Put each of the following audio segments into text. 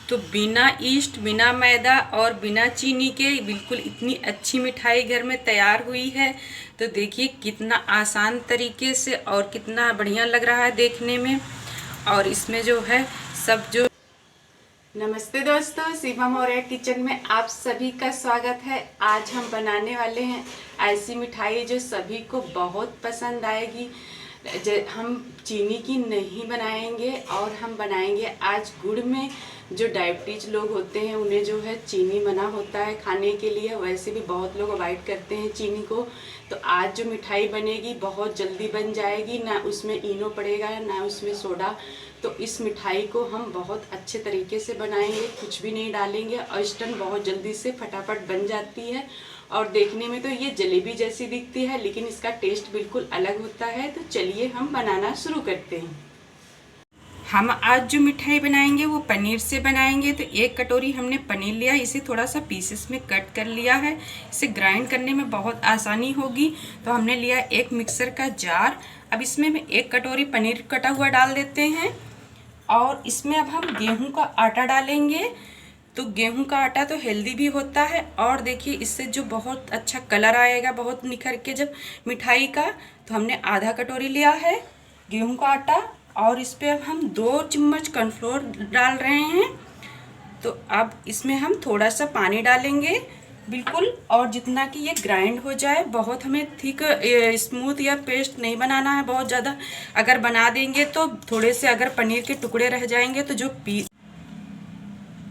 तो बिना ईस्ट, बिना मैदा और बिना चीनी के बिल्कुल इतनी अच्छी मिठाई घर में तैयार हुई है। तो देखिए कितना आसान तरीके से और कितना बढ़िया लग रहा है देखने में। और इसमें जो है सब जो नमस्ते दोस्तों, शिवा मौर्य किचन में आप सभी का स्वागत है। आज हम बनाने वाले हैं ऐसी मिठाई जो सभी को बहुत पसंद आएगी। हम चीनी की नहीं बनाएंगे और हम बनाएंगे आज गुड़ में। जो डायबिटीज लोग होते हैं उन्हें जो है चीनी मना होता है खाने के लिए, वैसे भी बहुत लोग अवॉइड करते हैं चीनी को। तो आज जो मिठाई बनेगी बहुत जल्दी बन जाएगी, ना उसमें इनो पड़ेगा ना उसमें सोडा। तो इस मिठाई को हम बहुत अच्छे तरीके से बनाएंगे, कुछ भी नहीं डालेंगे और इंस्टेंट बहुत जल्दी से फटाफट बन जाती है। और देखने में तो ये जलेबी जैसी दिखती है लेकिन इसका टेस्ट बिल्कुल अलग होता है। तो चलिए हम बनाना शुरू करते हैं। हम आज जो मिठाई बनाएंगे वो पनीर से बनाएंगे। तो एक कटोरी हमने पनीर लिया, इसे थोड़ा सा पीसेस में कट कर लिया है। इसे ग्राइंड करने में बहुत आसानी होगी। तो हमने लिया एक मिक्सर का जार। अब इसमें एक कटोरी पनीर कटा हुआ डाल देते हैं और इसमें अब हम गेहूं का आटा डालेंगे। तो गेहूं का आटा तो हेल्दी भी होता है और देखिए इससे जो बहुत अच्छा कलर आएगा, बहुत निखर के जब मिठाई का। तो हमने आधा कटोरी लिया है गेहूं का आटा और इस पर अब हम 2 चम्मच कॉर्नफ्लोर डाल रहे हैं। तो अब इसमें हम थोड़ा सा पानी डालेंगे बिल्कुल, और जितना कि ये ग्राइंड हो जाए। बहुत हमें थिक स्मूथ या पेस्ट नहीं बनाना है बहुत ज़्यादा। अगर बना देंगे तो थोड़े से अगर पनीर के टुकड़े रह जाएंगे तो जो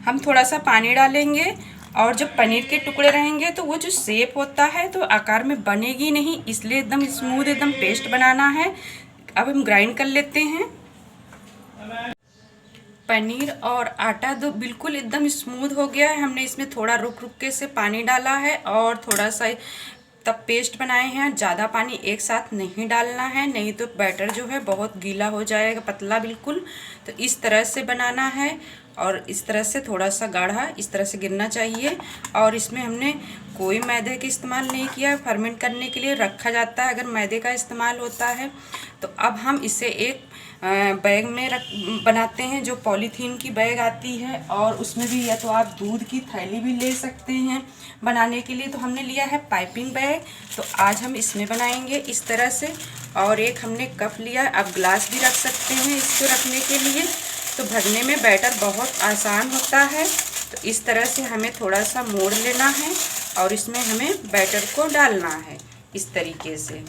हम थोड़ा सा पानी डालेंगे और जब पनीर के टुकड़े रहेंगे तो वो जो शेप होता है तो आकार में बनेगी नहीं, इसलिए एकदम स्मूथ एकदम पेस्ट बनाना है। अब हम ग्राइंड कर लेते हैं। पनीर और आटा तो बिल्कुल एकदम स्मूथ हो गया है। हमने इसमें थोड़ा रुक रुक के से पानी डाला है और थोड़ा सा तब पेस्ट बनाए हैं। ज़्यादा पानी एक साथ नहीं डालना है, नहीं तो बैटर जो है बहुत गीला हो जाएगा, पतला बिल्कुल। तो इस तरह से बनाना है और इस तरह से थोड़ा सा गाढ़ा इस तरह से गिरना चाहिए। और इसमें हमने कोई मैदे का इस्तेमाल नहीं किया, फर्मेंट करने के लिए रखा जाता है अगर मैदे का इस्तेमाल होता है। तो अब हम इसे एक बैग में बनाते हैं, जो पॉलीथीन की बैग आती है, और उसमें भी या तो आप दूध की थैली भी ले सकते हैं बनाने के लिए। तो हमने लिया है पाइपिंग बैग, तो आज हम इसमें बनाएंगे इस तरह से। और एक हमने कप लिया, आप ग्लास भी रख सकते हैं इसको रखने के लिए। तो भरने में बैटर बहुत आसान होता है। तो इस तरह से हमें थोड़ा सा मोड़ लेना है और इसमें हमें बैटर को डालना है इस तरीके से।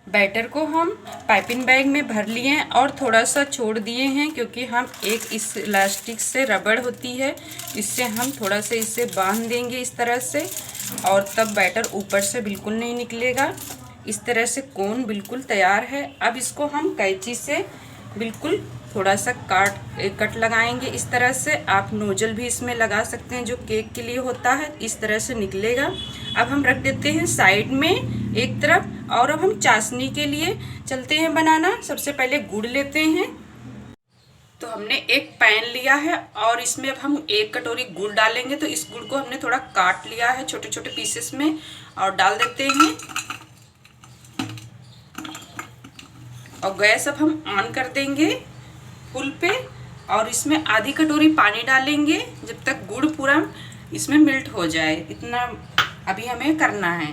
बैटर को हम पाइपिंग बैग में भर लिए हैं और थोड़ा सा छोड़ दिए हैं, क्योंकि हम एक इस इलास्टिक से रबड़ होती है, इससे हम थोड़ा सा इसे बांध देंगे इस तरह से, और तब बैटर ऊपर से बिल्कुल नहीं निकलेगा। इस तरह से कोन बिल्कुल तैयार है। अब इसको हम कैंची से बिल्कुल थोड़ा सा कट लगाएंगे इस तरह से। आप नोजल भी इसमें लगा सकते हैं जो केक के लिए होता है, इस तरह से निकलेगा। अब हम रख देते हैं साइड में एक तरफ, और अब हम चाशनी के लिए चलते हैं बनाना। सबसे पहले गुड़ लेते हैं। तो हमने एक पैन लिया है और इसमें अब हम 1 कटोरी गुड़ डालेंगे। तो इस गुड़ को हमने थोड़ा काट लिया है छोटे छोटे पीसेस में और डाल देते हैं। और गैस अब हम ऑन कर देंगे फुल पे, और इसमें आधी कटोरी पानी डालेंगे जब तक गुड़ पूरा इसमें मेल्ट हो जाए। इतना अभी हमें करना है।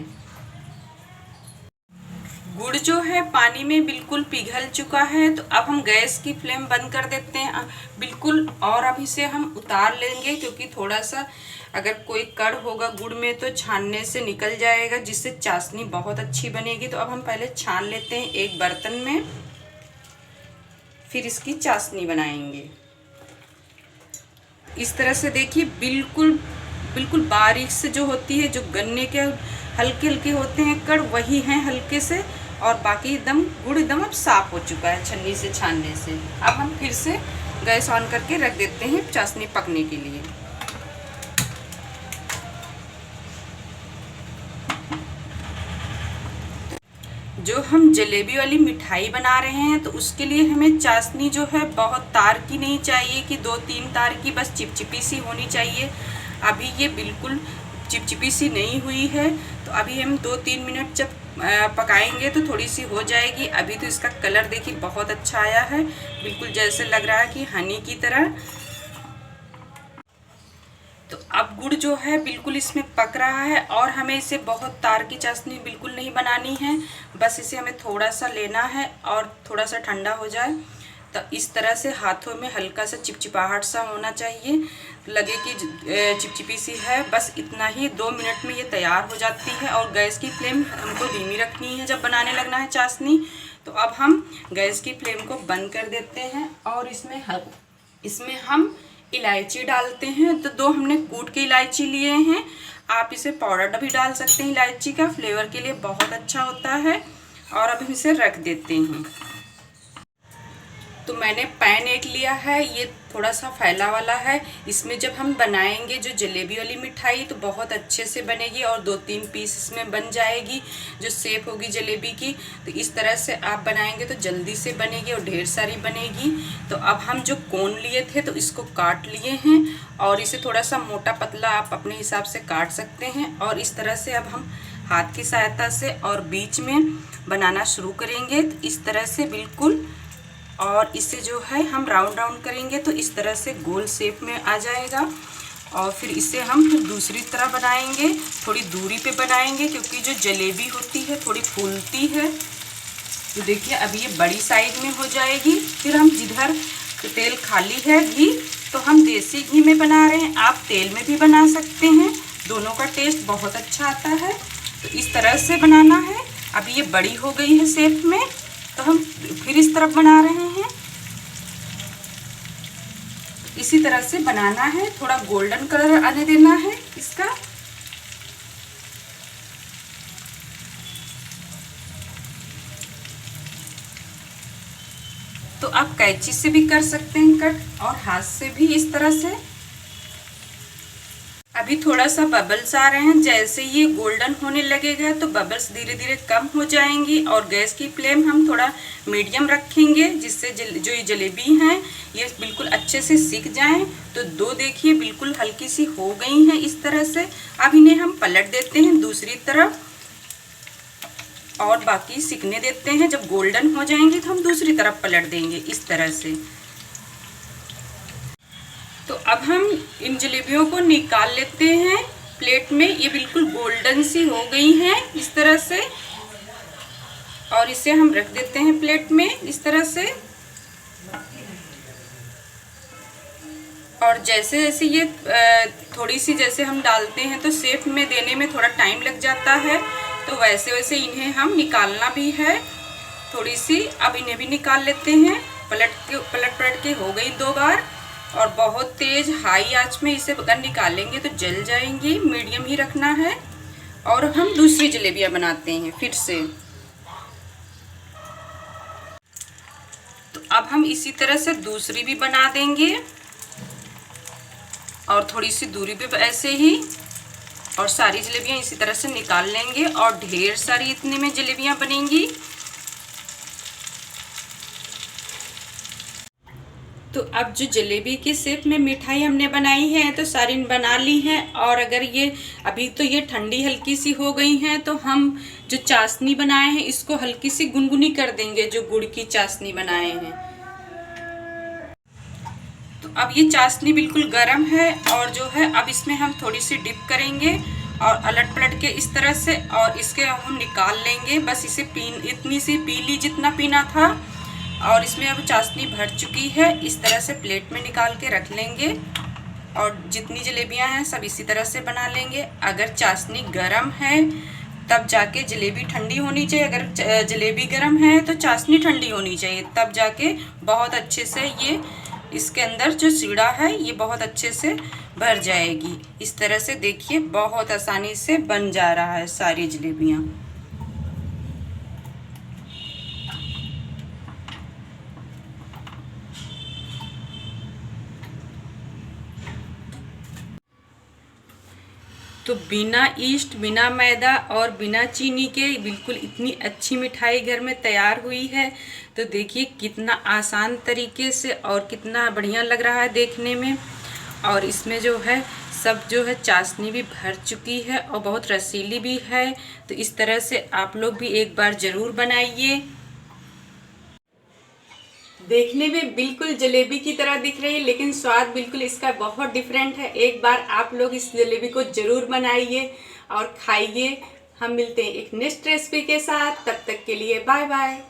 गुड़ जो है पानी में बिल्कुल पिघल चुका है। तो अब हम गैस की फ्लेम बंद कर देते हैं बिल्कुल, और अब इसे हम उतार लेंगे, क्योंकि थोड़ा सा अगर कोई कड़ होगा गुड़ में तो छानने से निकल जाएगा, जिससे चाशनी बहुत अच्छी बनेगी। तो अब हम पहले छान लेते हैं एक बर्तन में, फिर इसकी चाशनी बनाएंगे। इस तरह से देखिए बिल्कुल बिल्कुल बारीक से जो होती है, जो गन्ने के हल्के हल्के होते हैं कड़, वही हैं हल्के से, और बाकी एकदम गुड़ एकदम अब साफ हो चुका है छन्नी से छानने से। अब हम फिर से गैस ऑन करके रख देते हैं चाशनी पकने के लिए। जो हम जलेबी वाली मिठाई बना रहे हैं तो उसके लिए हमें चाशनी जो है बहुत तार की नहीं चाहिए कि 2-3 तार की, बस चिपचिपी सी होनी चाहिए। अभी ये बिल्कुल चिपचिपी सी नहीं हुई है। तो अभी हम 2-3 मिनट जब पकाएंगे तो थोड़ी सी हो जाएगी। अभी तो इसका कलर देखिए बहुत अच्छा आया है, बिल्कुल जैसे लग रहा है कि हनी की तरह। तो अब गुड़ जो है बिल्कुल इसमें पक रहा है और हमें इसे बहुत तार की चाशनी बिल्कुल नहीं बनानी है, बस इसे हमें थोड़ा सा लेना है और थोड़ा सा ठंडा हो जाए तो इस तरह से हाथों में हल्का सा चिपचिपाहट सा होना चाहिए, लगे कि चिपचिपी सी है। बस इतना ही, 2 मिनट में ये तैयार हो जाती है। और गैस की फ्लेम हमको धीमी रखनी है जब बनाने लगना है चाशनी। तो अब हम गैस की फ्लेम को बंद कर देते हैं और इसमें हम इलायची डालते हैं। तो 2 हमने कूट के इलायची लिए हैं, आप इसे पाउडर भी डाल सकते हैं, इलायची का फ्लेवर के लिए बहुत अच्छा होता है। और अब हम इसे रख देते हैं। तो मैंने पैन एक लिया है, ये थोड़ा सा फैला वाला है। इसमें जब हम बनाएंगे जो जलेबी वाली मिठाई तो बहुत अच्छे से बनेगी और 2-3 पीस इसमें बन जाएगी, जो शेप होगी जलेबी की। तो इस तरह से आप बनाएंगे तो जल्दी से बनेगी और ढेर सारी बनेगी। तो अब हम जो कोन लिए थे तो इसको काट लिए हैं और इसे थोड़ा सा मोटा पतला आप अपने हिसाब से काट सकते हैं। और इस तरह से अब हम हाथ की सहायता से और बीच में बनाना शुरू करेंगे। तो इस तरह से बिल्कुल, और इसे जो है हम राउंड राउंड करेंगे तो इस तरह से गोल शेप में आ जाएगा। और फिर इसे हम दूसरी तरह बनाएंगे, थोड़ी दूरी पे बनाएंगे क्योंकि जो जलेबी होती है थोड़ी फूलती है। तो देखिए अभी ये बड़ी साइज में हो जाएगी। फिर हम जिधर तेल खाली है घी, तो हम देसी घी में बना रहे हैं, आप तेल में भी बना सकते हैं, दोनों का टेस्ट बहुत अच्छा आता है। तो इस तरह से बनाना है। अभी ये बड़ी हो गई है शेप में, तो हम फिर इस तरफ बना रहे हैं। इसी तरह से बनाना है, थोड़ा गोल्डन कलर आने देना है इसका। तो आप कैंची से भी कर सकते हैं कट, और हाथ से भी इस तरह से। अभी थोड़ा सा बबल्स आ रहे हैं, जैसे ये गोल्डन होने लगेगा तो बबल्स धीरे धीरे कम हो जाएंगी। और गैस की फ्लेम हम थोड़ा मीडियम रखेंगे, जिससे जो ये जलेबी हैं ये बिल्कुल अच्छे से सिक जाएं। तो 2 देखिए बिल्कुल हल्की सी हो गई हैं इस तरह से। अब इन्हें हम पलट देते हैं दूसरी तरफ और बाकी सिकने देते हैं। जब गोल्डन हो जाएंगे तो हम दूसरी तरफ पलट देंगे इस तरह से। तो अब हम इन जलेबियों को निकाल लेते हैं प्लेट में। ये बिल्कुल गोल्डन सी हो गई हैं इस तरह से, और इसे हम रख देते हैं प्लेट में इस तरह से। और जैसे जैसे ये थोड़ी सी जैसे हम डालते हैं तो शेप में देने में थोड़ा टाइम लग जाता है, तो वैसे वैसे इन्हें हम निकालना भी है थोड़ी सी। अब इन्हें भी निकाल लेते हैं। पलट के हो गई 2 बार। और बहुत तेज हाई आंच में इसे अगर निकालेंगे तो जल जाएंगी, मीडियम ही रखना है। और हम दूसरी जलेबियां बनाते हैं फिर से। तो अब हम इसी तरह से दूसरी भी बना देंगे और थोड़ी सी दूरी पे ऐसे ही, और सारी जलेबियां इसी तरह से निकाल लेंगे और ढेर सारी इतने में जलेबियां बनेंगी। तो अब जो जलेबी के शेप में मिठाई हमने बनाई है तो सारी बना ली हैं। और अगर ये अभी तो ये ठंडी हल्की सी हो गई हैं, तो हम जो चाशनी बनाए हैं इसको हल्की सी गुनगुनी कर देंगे, जो गुड़ की चाशनी बनाए हैं। तो अब ये चाशनी बिल्कुल गर्म है और जो है अब इसमें हम थोड़ी सी डिप करेंगे और अलट पलट के इस तरह से, और इसके हम निकाल लेंगे। बस इसे इतनी सी पी ली जितना पीना था। और इसमें अब चाशनी भर चुकी है, इस तरह से प्लेट में निकाल के रख लेंगे। और जितनी जलेबियां हैं सब इसी तरह से बना लेंगे। अगर चाशनी गरम है तब जाके जलेबी ठंडी होनी चाहिए, अगर जलेबी गरम है तो चाशनी ठंडी होनी चाहिए, तब जाके बहुत अच्छे से ये इसके अंदर जो सीढ़ा है ये बहुत अच्छे से भर जाएगी। इस तरह से देखिए बहुत आसानी से बन जा रहा है सारी जलेबियाँ। तो बिना ईस्ट, बिना मैदा और बिना चीनी के बिल्कुल इतनी अच्छी मिठाई घर में तैयार हुई है। तो देखिए कितना आसान तरीके से और कितना बढ़िया लग रहा है देखने में। और इसमें जो है सब जो है चाशनी भी भर चुकी है और बहुत रसीली भी है। तो इस तरह से आप लोग भी एक बार ज़रूर बनाइए। देखने में बिल्कुल जलेबी की तरह दिख रही है, लेकिन स्वाद बिल्कुल इसका बहुत डिफरेंट है। एक बार आप लोग इस जलेबी को ज़रूर बनाइए और खाइए। हम मिलते हैं एक नेक्स्ट रेसिपी के साथ, तब तक के लिए बाय बाय।